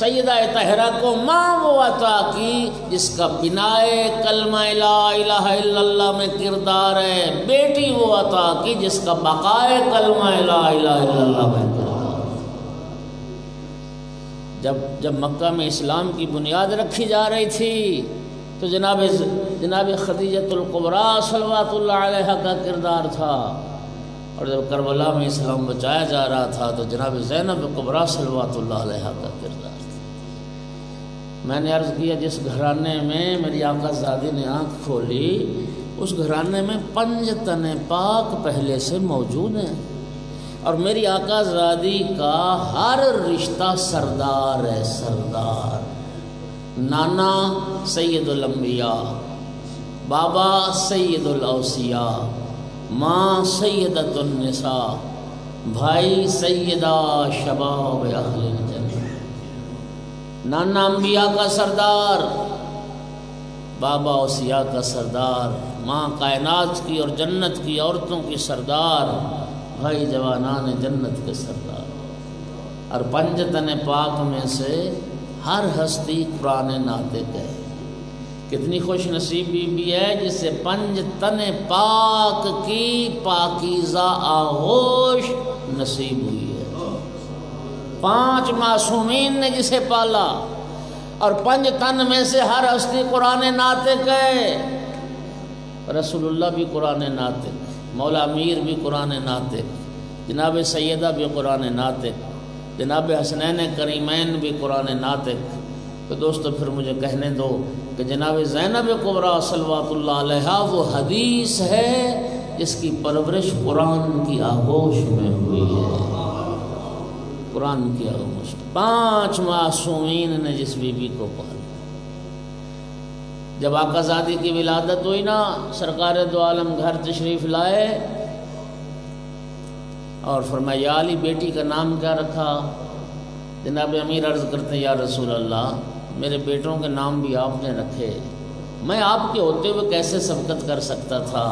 سیدہ طاہرہ کو ماں وہ عطا کی جس کا بنائے کلمہ لا الہ الا اللہ میں کردار ہے، بیٹی وہ عطا کی جس کا بقائے کلمہ لا الہ الا اللہ میں کردار۔ جب مکہ میں اسلام کی بنیاد رکھی جا رہی تھی تو جناب خدیجۃ الکبریٰ صلوات اللہ علیہ کا کردار تھا، اور جب کربلا میں اسلام بچایا جا رہا تھا تو جناب زینب کبریٰ صلوات اللہ علیہ کا کردار تھا۔ میں نے عرض کیا جس گھرانے میں میری آقا زادی نے آنکھ کھولی، اس گھرانے میں 5 تن پاک پہلے سے موجود ہیں، اور میری آقا زادی کا ہر رشتہ سردار ہے، سردار۔ نانا سید الانبیاء، بابا سید الاوصیاء، ماں سیدۃ النساء، بھائی سیدہ شباب اہل الجنہ۔ نانا انبیاء کا سردار، بابا اوصیاء کا سردار، ماں کائنات کی اور جنت کی عورتوں کی سردار، بھائی جوانان جنت کے سردار۔ اور 5 تن پاک میں سے ہر ہستی قرآن ناطق ہے۔ کتنی خوش نصیب بھی ہے جسے 5 تن پاک کی پاکیزہ آغوش نصیب ہوئی ہے۔ 5 معصومین نے جسے پالا، اور 5 تن میں سے ہر ہستی قرآن ناطق ہے۔ رسول اللہ بھی قرآن ناطق، مولا امیر بھی قرآن ناطق، جناب سیدہ بھی قرآن ناطق، جناب حسنین کریمین بھی قرآن ناطق۔ تو دوستو پھر مجھے کہنے دو کہ جناب زینب کبریٰ صلوات اللہ علیہا وہ حدیث ہے جس کی پرورش قرآن کی آغوش میں ہوئی ہے، قرآن کی آغوش۔ 5 معصومین نے جس بی بی کو پالا۔ جب آقا زادی کی ولادت ہوئی نا، سرکار دو عالم گھر تشریف لائے، اور فرمایا یا علی بیٹی کا نام کیا رکھا؟ جناب امیر عرض کرتے ہیں یا رسول اللہ میرے بیٹوں کے نام بھی آپ نے رکھے، میں آپ کے ہوتے ہوئے کیسے سبقت کر سکتا تھا؟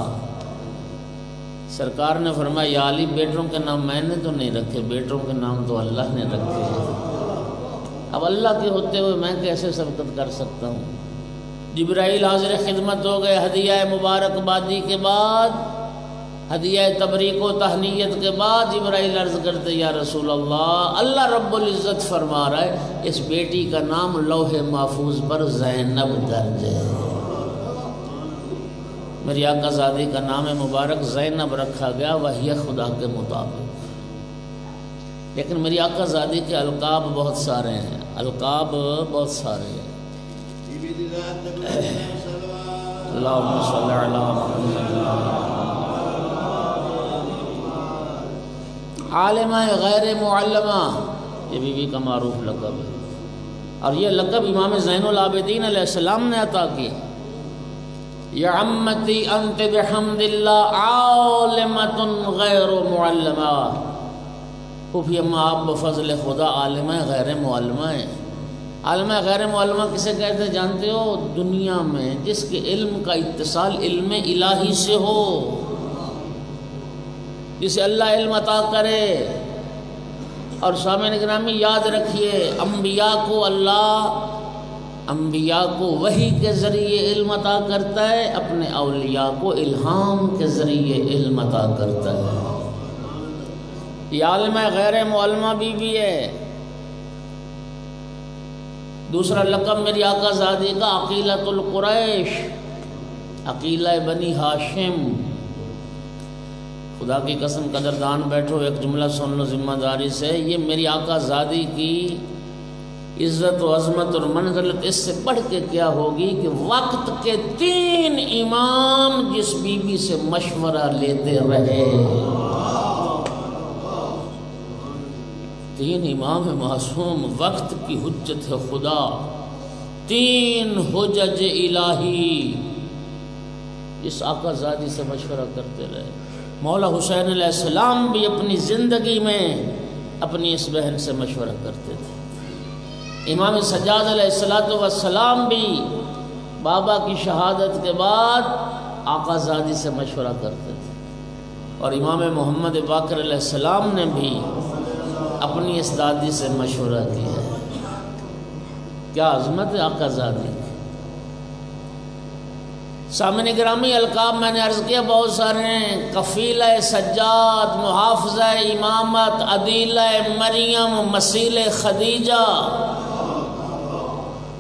سرکار نے فرمایا یا علی بیٹوں کے نام میں نے تو نہیں رکھے، بیٹوں کے نام تو اللہ نے رکھے ہیں، اب اللہ کے ہوتے ہوئے میں کیسے سبقت کر سکتا ہوں؟ جبرائیل حاضر خدمت ہو گئے، ہدیہ مبارکبادی کے بعد، ہدیہ تبریک و تہنیت کے بعد جبرائیل عرض کرتے یا رسول اللہ اللہ رب العزت فرما رہا ہے اس بیٹی کا نام لوح محفوظ پر زینب درج ہے۔ میری آقا زادی کا نام مبارک زینب رکھا گیا وحی خدا کے مطابق، لیکن میری آقا زادی کے القاب بہت سارے ہیں، القاب بہت سارے ہیں۔ اللہم صلی علی محمد۔ عالمہ غیر معلمہ یہ بی بی کا معروف لقب ہے، اور یہ لقب امام زین العابدین علیہ السلام نے عطا کی۔ یا عمتی انت بحمد اللہ عالمۃ غیر معلمہ، پھوپھی اماں آپ بفضل خدا عالمہ غیر معلمہ ہیں۔ عالمہ غیر معلمہ کسے کہتے ہیں جانتے ہو؟ دنیا میں جس کے علم کا اتصال علم الہی سے ہو، جسے اللہ علم عطا کرے۔ اور سامعین گرامی یاد رکھیے انبیاء کو اللہ انبیاء کو وحی کے ذریعے علم عطا کرتا ہے، اپنے اولیاء کو الہام کے ذریعے علم عطا کرتا ہے۔ یہ عالمہ غیر معلمہ بھی ہے۔ دوسرا لقب میری آقا زادی کا عقیلۃ القریش، عقیلہ بنی ہاشم۔ خدا کی قسم قدردان بیٹھو ایک جملہ سن لو ذمہ داری سے، یہ میری آقا زادی کی عزت و عظمت اور منزلت اس سے بڑھ کے کیا ہوگی کہ وقت کے 3 امام جس بی بی سے مشورہ لیتے رہے، 3 امام معصوم، وقت کی حجت ہے خدا، 3 حجج الہی اس آقا زادی سے مشورہ کرتے رہے۔ مولا حسین علیہ السلام بھی اپنی زندگی میں اپنی اس بہن سے مشورہ کرتے تھے۔ امام سجاد علیہ السلام بھی بابا کی شہادت کے بعد آقا زادی سے مشورہ کرتے تھے، اور امام محمد باقر علیہ السلام نے بھی اپنی اس دادی سے مشورہ کیا ہے۔ کیا عظمت ہے آقا زادی۔ سامعین گرامی القاب میں نے عرض کیا بہت سارے ہیں، کفیلہ سجاد، محافظہ امامت، عدیلہ مریم، مسیل خدیجہ،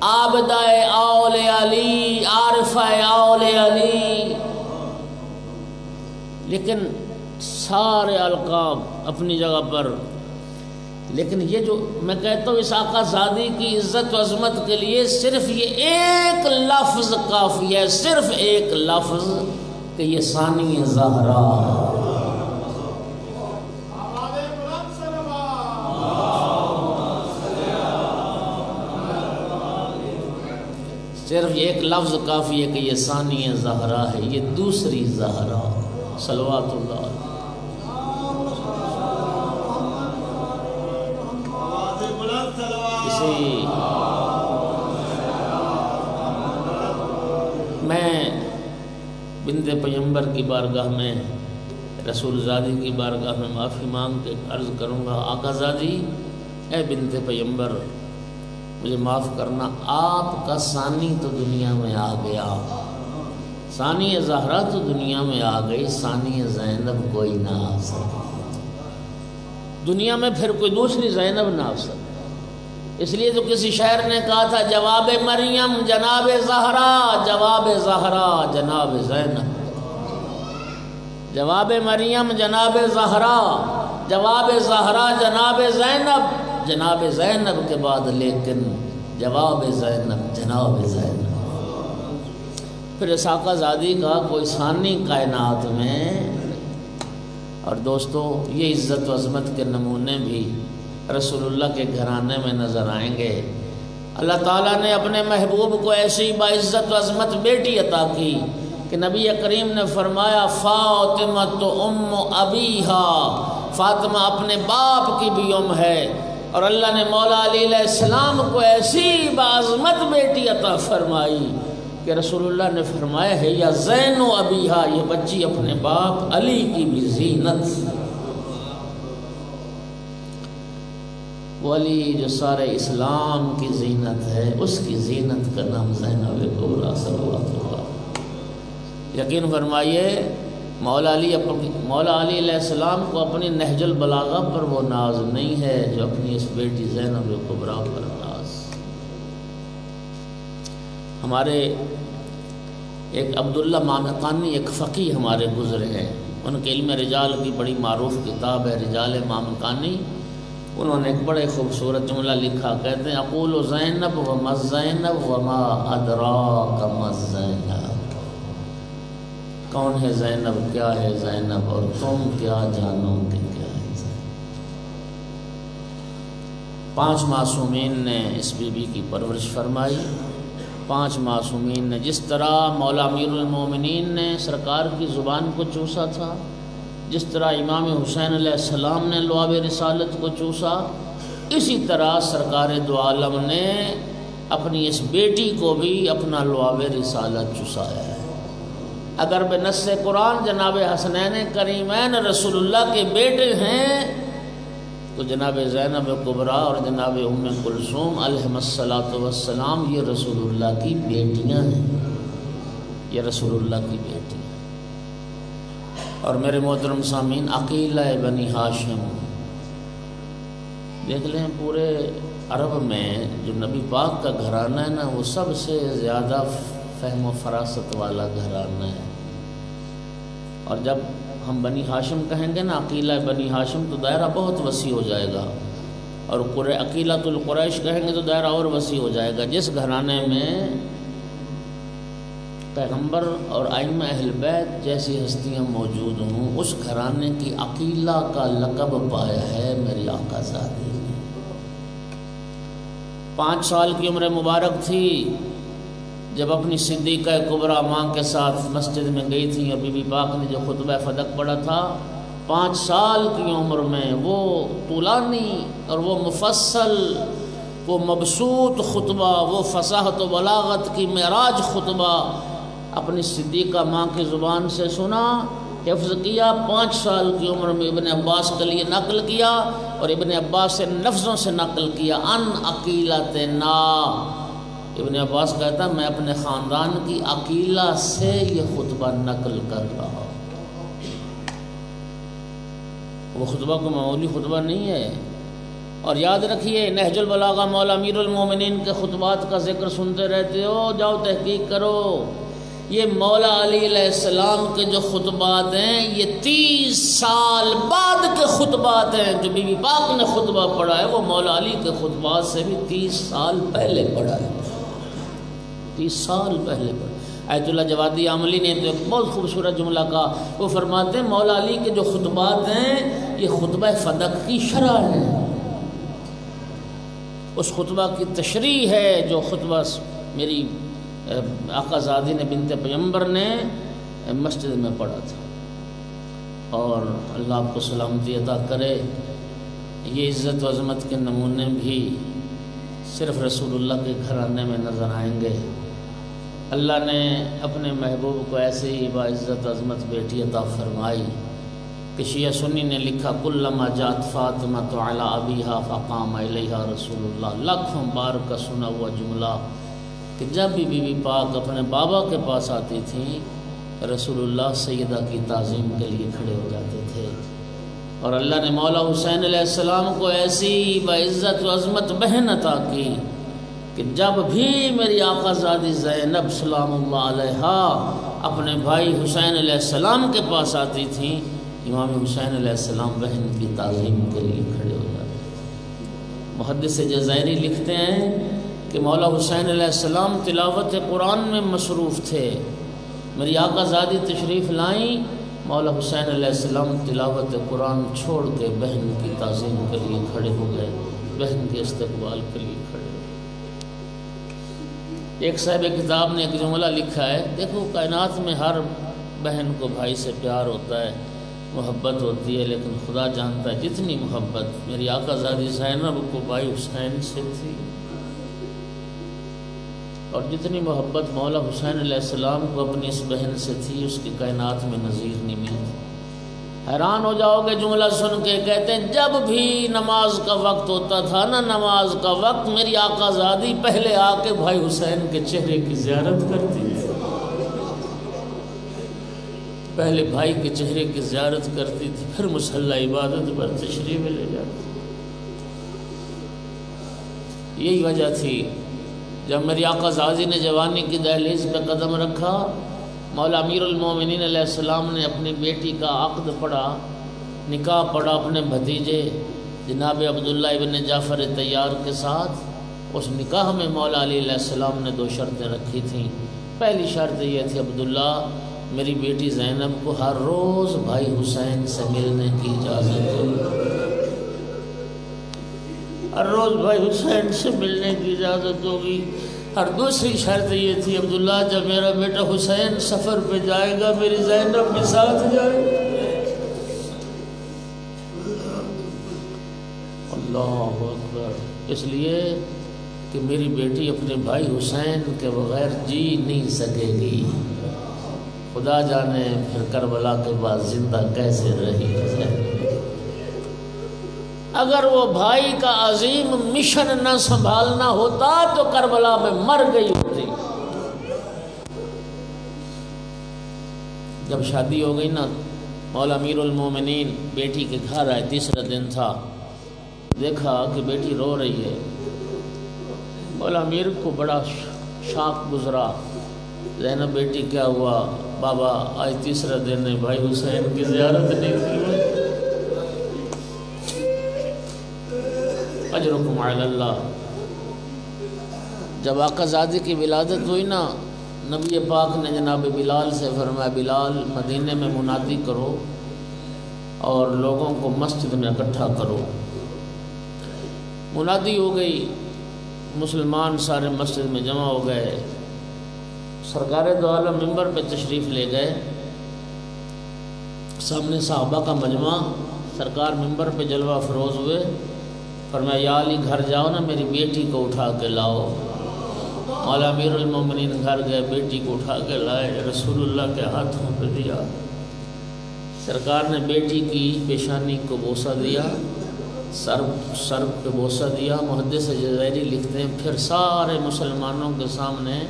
عابدہ اول علی، عارفہ اول علی، لیکن سارے القاب اپنی جگہ پر، لیکن یہ جو میں کہتا ہوں اس آقا زادی کی عزت و عظمت کے لیے صرف یہ ایک لفظ کافی ہے، صرف ایک لفظ کہ یہ ثانی زہرا۔ صرف ایک لفظ کافی ہے کہ یہ ثانی زہرا ہے، یہ دوسری زہرا، صلوات اللہ۔ میں بنت پیمبر کی بارگاہ میں، رسول زادی کی بارگاہ میں معافی مانگ کے عرض کروں گا، آقا زادی اے بنت پیمبر مجھے معاف کرنا، آپ کا ثانی تو دنیا میں آ گیا، ثانی زہرا تو دنیا میں آ گئی، ثانی زینب کوئی نہ آ سکے، دنیا میں پھر کوئی دوسری زینب نہ آ سکے۔ اس لیے تو کسی شاعر نے کہا تھا جواب مریم جناب زہرا، جواب زہرا جناب زینب، جواب مریم جناب زہرا، جواب زہرا جناب زینب، جناب زینب کے بعد لیکن جواب زینب جناب زینب۔ پھر اس آقا زادی کا کوئی ثانی کائنات میں۔ اور دوستو یہ عزت و عظمت کے نمونے بھی رسول اللہ کے گھرانے میں نظر آئیں گے۔ اللہ تعالیٰ نے اپنے محبوب کو ایسی باعزت و عظمت بیٹی عطا کی کہ نبی کریم نے فرمایا فاطمہ ام ابیہا فاطمہ اپنے باپ کی بھی ہے، اور اللہ نے مولا علی علیہ السلام کو ایسی بعظمت بیٹی عطا فرمائی کہ رسول اللہ نے فرمایا ہے یا زین و ابیہا، یہ بچی اپنے باپ علی کی بھی زینت، ولی جو سارے اسلام کی زینت ہے اس کی زینت کا نام زینب کبریٰ صلوات اللہ۔ یقین فرمائیے مولا علی علیہ السلام کو اپنی نہج البلاغہ پر وہ ناز نہیں ہے جو اپنی اس بیٹی زینب کبریٰ پر ناز۔ ہمارے ایک عبداللہ مامقانی ایک فقی ہمارے گزرے ہیں، ان کے علم رجال کی بڑی معروف کتاب ہے رجال مامقانی، انہوں نے ایک بڑے خوبصورت جملہ لکھا، کہتے ہیں اقول زینب وما زینب وما ادراک ما زینب، کون ہے زینب، کیا ہے زینب، اور تم کیا جانو کہ کیا ہے زینب۔ 5 معصومین نے اس بی بی کی پرورش فرمائی، 5 معصومین نے جس طرح مولا امیر المومنین نے سرکار کی زبان کو چوسا تھا، جس طرح امام حسین علیہ السلام نے لعاب رسالت کو چوسا، اسی طرح سرکار دو عالم نے اپنی اس بیٹی کو بھی اپنا لعاب رسالت چوسایا ہے۔ اگر بنص قرآن جناب حسنین کریمین رسول اللہ کے بیٹے ہیں تو جناب زینب کبریٰ اور جناب ام کلثوم علیہم الصلاۃ والسلام یہ رسول اللہ کی بیٹیاں ہیں، یہ رسول اللہ کی بیٹیاں۔ اور میرے محترم سامعین، عقیلہ بنی ہاشم، دیکھ لیں پورے عرب میں جو نبی پاک کا گھرانہ ہے نا وہ سب سے زیادہ فہم و فراست والا گھرانہ ہے، اور جب ہم بنی ہاشم کہیں گے نا عقیلہ بنی ہاشم تو دائرہ بہت وسیع ہو جائے گا، اور عقیلۃ القریش کہیں گے تو دائرہ اور وسیع ہو جائے گا۔ جس گھرانے میں پیغمبر اور ائمہ اہل بیت جیسی ہستیاں موجود ہوں، اس گھرانے کی عقیلہ کا لقب پایا ہے میری آقا زادی نے۔ 5 سال کی عمر مبارک تھی جب اپنی صدیقہ کبریٰ ماں کے ساتھ مسجد میں گئی تھیں، اور بی بی پاک نے جو خطبہ فدق پڑھا تھا 5 سال کی عمر میں، وہ طولانی اور وہ مفصل، وہ مبسوط خطبہ، وہ فصاحت و بلاغت کی معراج خطبہ اپنی صدیقہ ماں کی زبان سے سنا، حفظ کیا، 5 سال کی عمر میں ابن عباس کے لیے نقل کیا، اور ابن عباس سے لفظوں سے نقل کیا ان عقیلتنا۔ ابن عباس کہتا میں اپنے خاندان کی عقیلہ سے یہ خطبہ نقل کر رہا ہوں۔ وہ خطبہ کو معمولی خطبہ نہیں ہے، اور یاد رکھیے نہج البلاغہ مولا امیر المومنین کے خطبات کا ذکر سنتے رہتے ہو، جاؤ تحقیق کرو، یہ مولا علی علیہ السلام کے جو خطبات ہیں یہ 30 سال بعد کے خطبات ہیں۔ جو بی بی پاک نے خطبہ پڑھا ہے وہ مولا علی کے خطبات سے بھی 30 سال پہلے پڑھا ہے، 30 سال پہلے پڑھا۔ آیت اللہ جوادی عاملی نے تو ایک بہت خوبصورت جملہ کہا، وہ فرماتے ہیں مولا علی کے جو خطبات ہیں یہ خطبہ فدق کی شرح ہے، اس خطبہ کی تشریح ہے جو خطبہ میری آقا زادی نے بنت پیغمبر نے مسجد میں پڑھا تھا۔ اور اللہ آپ کو سلامتی عطا کرے، یہ عزت و عظمت کے نمونے بھی صرف رسول اللہ کے گھرانے میں نظر آئیں گے۔ اللہ نے اپنے محبوب کو ایسے ہی باعزت عظمت بیٹی عطا فرمائی کہ شیعہ سنی نے لکھا کلما جات فاطمہ تو علی ابیہا فقام الیہا رسول اللہ، لاکھوں بار کا سنا ہوا جملہ کہ جب بھی بی بی پاک اپنے بابا کے پاس آتی تھیں رسول اللہ سیدہ کی تعظیم کے لیے کھڑے ہو جاتے تھے، اور اللہ نے مولا حسین علیہ السلام کو ایسی باعزت و عظمت بہن عطا کی کہ جب بھی میری آقا زادی زینب سلام اللہ علیہا اپنے بھائی حسین علیہ السلام کے پاس آتی تھیں، امام حسین علیہ السلام بہن کی تعظیم کے لیے کھڑے ہو جاتے۔ محدث جزائری لکھتے ہیں کہ مولا حسین علیہ السلام تلاوت قرآن میں مصروف تھے، میری آقا زادی تشریف لائیں، مولا حسین علیہ السلام تلاوت قرآن چھوڑ کے بہن کی تعظیم کے لیے کھڑے ہو گئے، بہن کے استقبال کے لیے کھڑے ہو گئے۔ ایک صاحب کتاب نے ایک جملہ لکھا ہے، دیکھو کائنات میں ہر بہن کو بھائی سے پیار ہوتا ہے، محبت ہوتی ہے، لیکن خدا جانتا ہے جتنی محبت میری آقا زادی زینب کو بھائی حسین سے تھی اور جتنی محبت مولا حسین علیہ السلام کو اپنی اس بہن سے تھی، اس کی کائنات میں نظیر نہیں ملتی۔ حیران ہو جاؤ گے جملہ سن کے، کہتے ہیں جب بھی نماز کا وقت ہوتا تھا نا، نماز کا وقت، میری آقا زادی پہلے آ کے بھائی حسین کے چہرے کی زیارت کرتی ہے، پہلے بھائی کے چہرے کی زیارت کرتی تھی، پھر مصلی عبادت پر تشریف لے جاتی۔ یہی وجہ تھی جب میری آقا زادی نے جوانی کی دہلیز پہ قدم رکھا، مولا امیر المومنین علیہ السلام نے اپنی بیٹی کا عقد پڑھا، نکاح پڑھا اپنے بھتیجے جناب عبداللہ ابن جعفر طیار کے ساتھ۔ اس نکاح میں مولا علی علیہ السلام نے 2 شرطیں رکھی تھیں۔ پہلی شرط یہ تھی، عبداللہ میری بیٹی زینب کو ہر روز بھائی حسین سے ملنے کی اجازت ہے، ہر روز بھائی حسین سے ملنے کی اجازت ہوگی۔ اور دوسری شرط یہ تھی، عبداللہ جب میرا بیٹا حسین سفر پہ جائے گا میری زینب بھی ساتھ جائے گا۔ اللہ اکبر، اس لیے کہ میری بیٹی اپنے بھائی حسین کے بغیر جی نہیں سکے گی، خدا جانے پھر کربلا کے بعد زندہ کیسے رہی ہے۔ اگر وہ بھائی کا عظیم مشن نہ سنبھالنا ہوتا تو کربلا میں مر گئی ہوتی۔ جب شادی ہو گئی نا، مولا امیر المومنین بیٹی کے گھر آئے، تیسرا دن تھا، دیکھا کہ بیٹی رو رہی ہے۔ مولا امیر کو بڑا شاک گزرا، زینب بیٹی کیا ہوا؟ بابا آج تیسرا دن ہے، بھائی حسین کی زیارت نہیں کی۔ اجرکم علی اللہ۔ جب آقا زادی کی ولادت ہوئی نا، نبی پاک نے جناب بلال سے فرمایا، بلال مدینے میں منادی کرو اور لوگوں کو مسجد میں اکٹھا کرو۔ منادی ہو گئی، مسلمان سارے مسجد میں جمع ہو گئے، سرکار دو عالم ممبر پہ تشریف لے گئے، سامنے صحابہ کا مجمع، سرکار ممبر پہ جلوہ افروز ہوئے، فرمایا یا علی گھر جاؤ نا، میری بیٹی کو اٹھا کے لاؤ۔ مولا امیر المومنین گھر گئے، بیٹی کو اٹھا کے لائے، رسول اللہ کے ہاتھوں پہ دیا، سرکار نے بیٹی کی پیشانی کو بوسہ دیا، سر پہ بوسہ دیا۔ محدث جزائری لکھتے ہیں پھر سارے مسلمانوں کے سامنے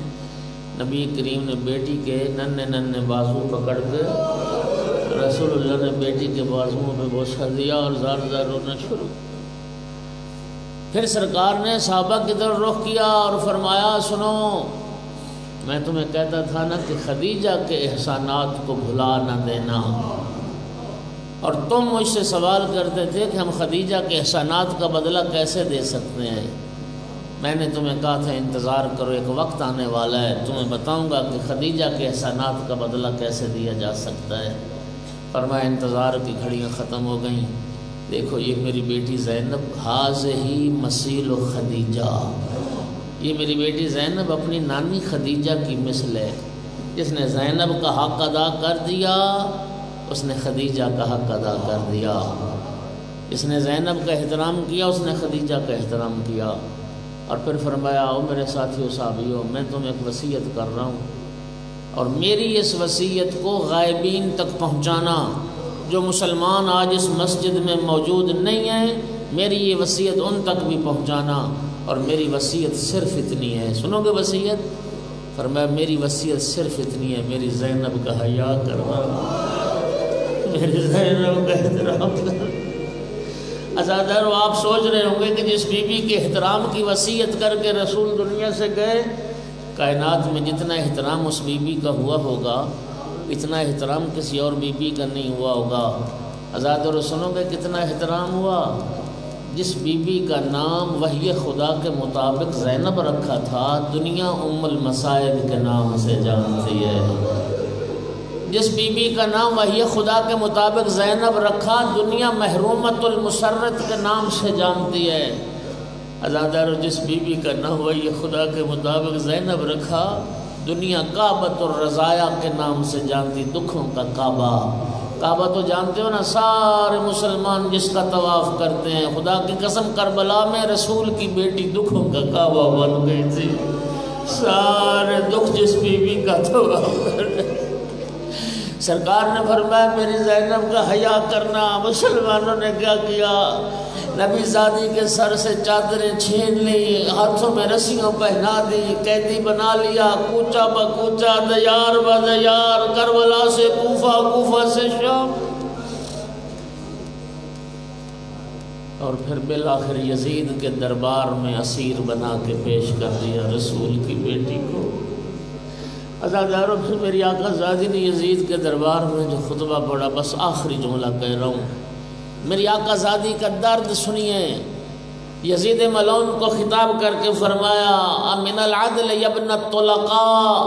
نبی کریم نے بیٹی کے ننھے بازو پکڑ کے، رسول اللہ نے بیٹی کے بازوؤں پہ بوسہ دیا اور زار زار رونا شروع۔ پھر سرکار نے صحابہ کی طرف رخ کیا اور فرمایا، سنو، میں تمہیں کہتا تھا نا کہ خدیجہ کے احسانات کو بھلا نہ دینا، اور تم مجھ سے سوال کرتے تھے کہ ہم خدیجہ کے احسانات کا بدلہ کیسے دے سکتے ہیں۔ میں نے تمہیں کہا تھا انتظار کرو، ایک وقت آنے والا ہے تمہیں بتاؤں گا کہ خدیجہ کے احسانات کا بدلہ کیسے دیا جا سکتا ہے۔ فرمایا انتظار کی گھڑیاں ختم ہو گئیں، دیکھو یہ میری بیٹی زینب، ہذہ مثیل خدیجہ، یہ میری بیٹی زینب اپنی نانی خدیجہ کی مثل ہے۔ جس نے زینب کا حق ادا کر دیا اس نے خدیجہ کا حق ادا کر دیا، جس نے زینب کا احترام کیا اس نے خدیجہ کا احترام کیا۔ اور پھر فرمایا، او میرے ساتھیو صحابیو، میں تمہیں ایک وصیت کر رہا ہوں، اور میری اس وصیت کو غائبین تک پہنچانا۔ جو مسلمان آج اس مسجد میں موجود نہیں ہیں، میری یہ وصیت ان تک بھی پہنچانا، اور میری وصیت صرف اتنی ہے، سنو گے وصیت؟ فرمایا میری وصیت صرف اتنی ہے، میری زینب کا حیا کرنا، میری زینب کا احترام کرنا۔ عزادارو، آپ سوچ رہے ہوں گے کہ جس بی بی کے احترام کی وصیت کر کے رسول دنیا سے گئے، کائنات میں جتنا احترام اس بی بی کا ہوا ہوگا اتنا احترام کسی اور بی بی کا نہیں ہوا ہوگا۔ عزادارو سنو گے کتنا احترام ہوا؟ جس بی بی کا نام وحی خدا کے مطابق زینب رکھا تھا، دنیا ام المصائب کے نام سے جانتی ہے۔ جس بی بی کا نام وحی خدا کے مطابق زینب رکھا، دنیا محرومت المسرت کے نام سے جانتی ہے۔ عزادارو، جس بی بی کا نام وحی خدا کے مطابق زینب رکھا، دنیا کعبۃ الرزایا کے نام سے جانتی، دکھوں کا کعبہ، کعبہ تو جانتے ہو نا، سارے مسلمان جس کا طواف کرتے ہیں، خدا کی قسم کربلا میں رسول کی بیٹی دکھوں کا کعبہ بن گئی تھی، سارے دکھ جس بی بی کا طواف کر رہے۔ سرکار نے فرمایا میری زینب کا حیا کرنا۔ مسلمانوں نے کیا کیا؟ نبی زادی کے سر سے چادریں چھین لی، ہاتھوں میں رسیوں پہنا دی، قیدی بنا لیا، کوچا بکوچا، دیار بدیار، کربلا سے کوفہ، کوفہ سے شام، اور پھر بالآخر یزید کے دربار میں اسیر بنا کے پیش کر دیا رسول کی بیٹی کو۔ عزاداروں پھر میری آقا زادی نے یزید کے دربار میں جو خطبہ پڑھا، بس آخری جملہ کہہ رہا ہوں، میری آقا زادی کا درد سنیے۔ یزید ملعون کو خطاب کر کے فرمایا امن العدل یبن الطلقاء،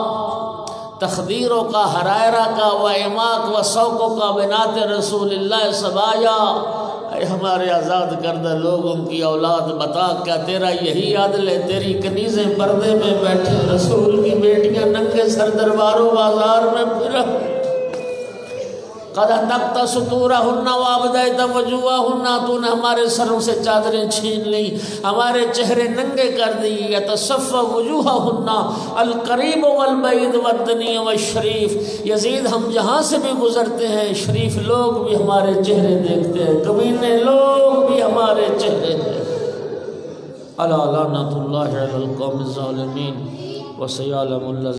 تخدیروں کا، حرائرہ کا، و اماک و سوکوں کا بنات رسول اللہ سبایا، اے ہمارے آزاد کردہ لوگوں کی اولاد، بتا کیا تیرا یہی عدل ہے؟ تیری کنیزیں پردے میں بیٹھے، رسول کی بیٹیاں ننگے سر درباروں بازار میں پھرا، قد تقت ستورہن وابدیت وجوہن، تو نے ہمارے سروں سے چادریں چھین لی، ہمارے چہرے ننگے کر دی، یتصف وجوہن القریب والبعید والدنی والشریف، یزید ہم جہاں سے بھی گزرتے ہیں شریف لوگ بھی ہمارے چہرے دیکھتے ہیں، کمینے لوگ بھی ہمارے چہرے دیکھتے ہیں۔ الا لعنۃ اللہ علی القوم الظالمین وسیعلم اللہ